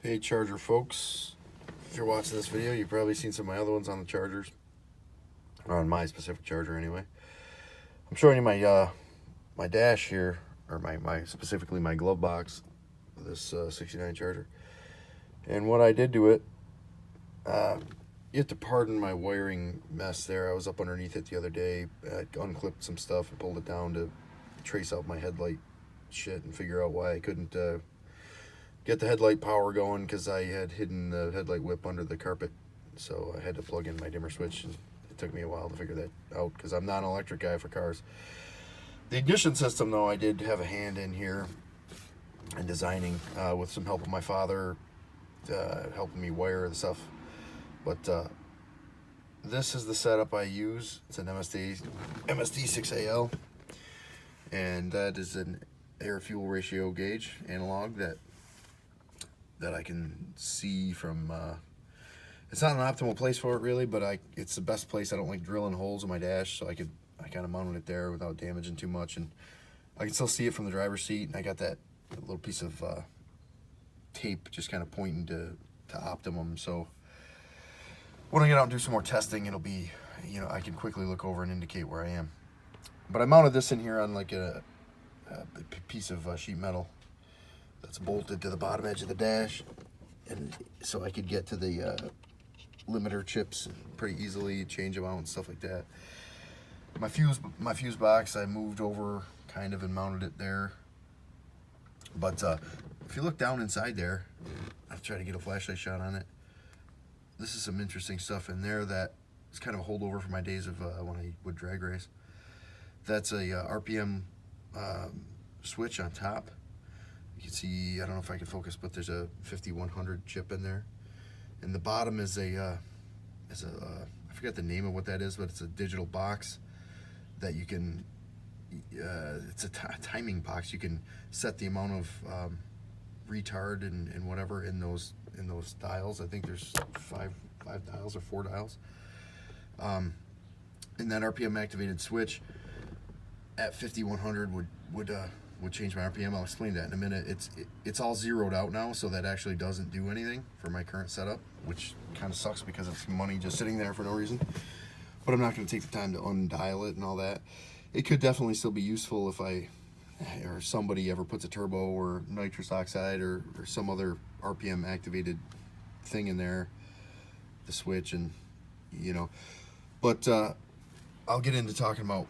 Hey Charger folks, if you're watching this video, you've probably seen some of my other ones on the Chargers, or on my specific Charger anyway. I'm showing you my dash here, or my specifically my glove box of this 69 Charger. And what I did to it, you have to pardon my wiring mess there. I was up underneath it the other day. I unclipped some stuff and pulled it down to trace out my headlight shit and figure out why I couldn't get the headlight power going because I had hidden the headlight whip under the carpet. So I had to plug in my dimmer switch, and it took me a while to figure that out because I'm not an electric guy for cars. The ignition system, though, I did have a hand in here in designing with some help of my father, helping me wire the stuff. But this is the setup I use. It's an MSD6AL, and that is an air-fuel ratio gauge analog that I can see from. It's not an optimal place for it really, but it's the best place. I don't like drilling holes in my dash, so I kind of mounted it there without damaging too much, and I can still see it from the driver's seat. And I got that little piece of tape just kind of pointing to optimum. So when I get out and do some more testing, it'll be, I can quickly look over and indicate where I am. But I mounted this in here on like a piece of sheet metal that's bolted to the bottom edge of the dash, and so I could get to the limiter chips pretty easily, change them out and stuff like that. My fuse box I moved over kind of and mounted it there. But if you look down inside there, I'll try to get a flashlight shot on it. This is some interesting stuff in there that is kind of a holdover from my days of when I would drag race. That's a RPM switch on top. You can see, I don't know if I can focus, but there's a 5100 chip in there. And the bottom is I forget the name of what that is, but it's a digital box that you can, it's a timing box. You can set the amount of retard and whatever in those dials. I think there's five dials or 4 dials. And that RPM activated switch at 5100 would change my RPM. I'll explain that in a minute. It's all zeroed out now, so that actually doesn't do anything for my current setup, which kind of sucks because it's money just sitting there for no reason. But I'm not going to take the time to undial it and all that. It could definitely still be useful if somebody ever puts a turbo or nitrous oxide or some other RPM activated thing in there, the switch, and But I'll get into talking about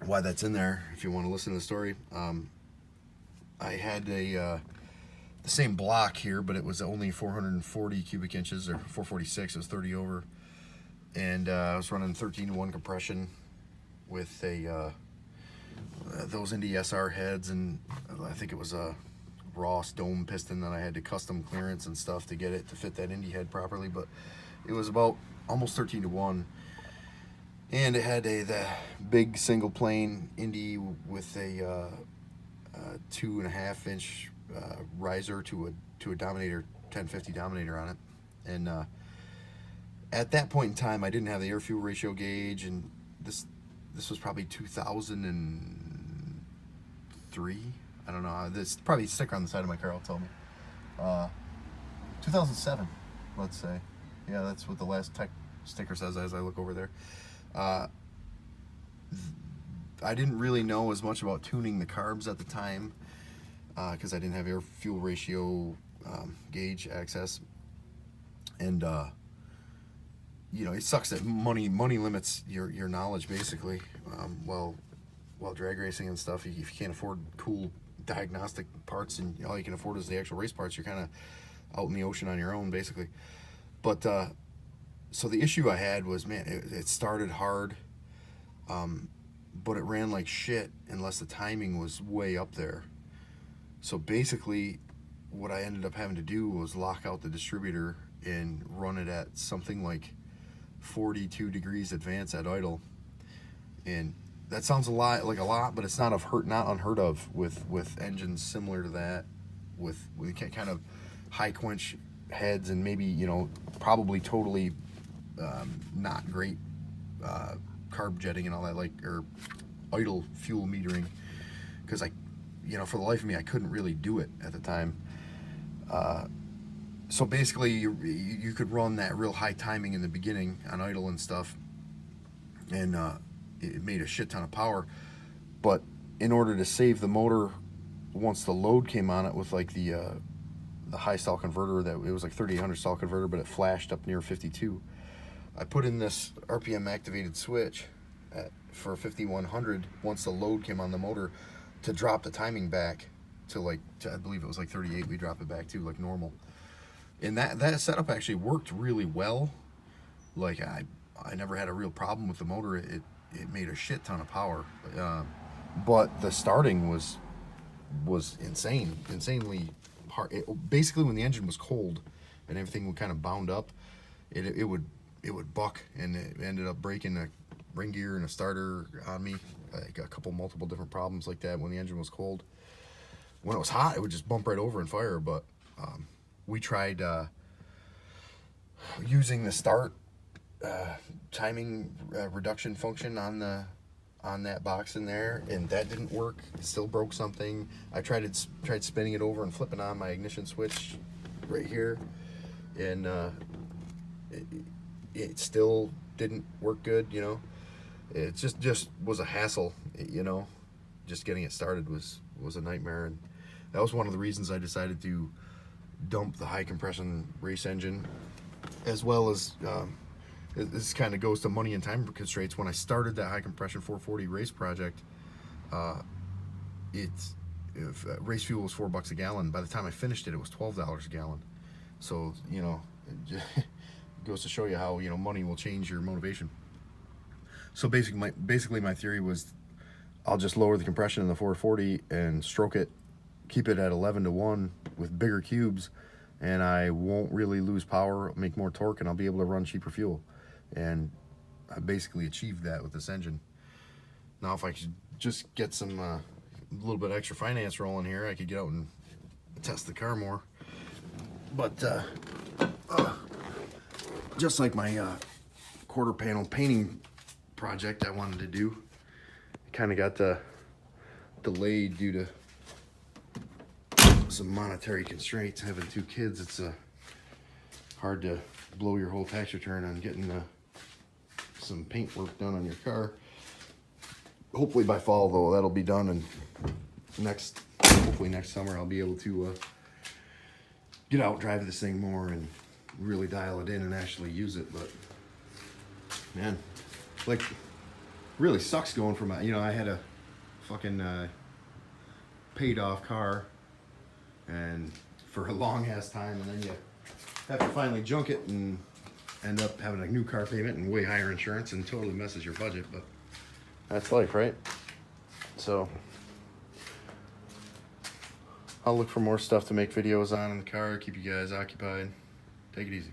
why that's in there if you want to listen to the story. I had the same block here, but it was only 440 cubic inches, or 446. It was 30 over, and I was running 13-to-1 compression with those Indy SR heads, and I think it was a Ross dome piston that I had to custom clearance and stuff to get it to fit that Indy head properly. But it was about almost 13-to-1. And it had the big single plane Indy with a 2.5-inch riser to a Dominator 1050 Dominator on it. And at that point in time, I didn't have the air fuel ratio gauge, and this was probably 2003. I don't know. There's probably a sticker on the side of my car will tell me. 2007, let's say. Yeah, that's what the last tech sticker says as I look over there. I didn't really know as much about tuning the carbs at the time because I didn't have air fuel ratio gauge access, and it sucks that money limits your knowledge basically. While drag racing and stuff, if you can't afford cool diagnostic parts and all you can afford is the actual race parts, you're kind of out in the ocean on your own basically. But so the issue I had was, man, it started hard, but it ran like shit unless the timing was way up there. So basically, what I ended up having to do was lock out the distributor and run it at something like 42 degrees advance at idle. And that sounds a lot, but it's not unheard of with engines similar to that, with kind of high quench heads and maybe probably totally not great carb jetting and all that, or idle fuel metering, because for the life of me I couldn't really do it at the time. So basically, you could run that real high timing in the beginning on idle and stuff, and it made a shit ton of power. But in order to save the motor, once the load came on it with like the high stall converter, that it was like 3800 stall converter, but it flashed up near 52. I put in this RPM activated switch for 5100 once the load came on the motor to drop the timing back to like, I believe it was like 38. We drop it back to like normal. And that setup actually worked really well. Like I never had a real problem with the motor. It made a shit ton of power. But the starting was insanely hard. Basically, when the engine was cold and everything would kind of bound up, it would buck, and it ended up breaking a ring gear and a starter on me. I got multiple different problems like that when the engine was cold. When it was hot, it would just bump right over and fire. But we tried using the start timing reduction function on that box in there, and that didn't work. It still broke something. I tried spinning it over and flipping on my ignition switch right here, and it still didn't work good. You know, it just was a hassle. You know, just getting it started was a nightmare, and that was one of the reasons I decided to dump the high compression race engine, as well as this kind of goes to money and time constraints. When I started that high compression 440 race project, race fuel was $4 a gallon. By the time I finished it, it was $12 a gallon. So, you know, it goes to show you how, you know, money will change your motivation. So basically my theory was, I'll just lower the compression in the 440 and stroke it, keep it at 11-to-1 with bigger cubes, and I won't really lose power, make more torque, and I'll be able to run cheaper fuel. And I basically achieved that with this engine. Now if I could just get some a little bit extra finance rolling here, I could get out and test the car more. But just like my quarter panel painting project I wanted to do, kind of got delayed due to some monetary constraints. Having 2 kids, it's hard to blow your whole tax return on getting some paint work done on your car. Hopefully by fall, though, that'll be done, and hopefully next summer I'll be able to get out, drive this thing more, and really dial it in and actually use it. But man, like, really sucks going from I had a fucking paid off car, and for a long ass time, and then you have to finally junk it and end up having a new car payment and way higher insurance, and totally messes your budget. But that's life, right? So I'll look for more stuff to make videos on in the car, keep you guys occupied. Take it easy.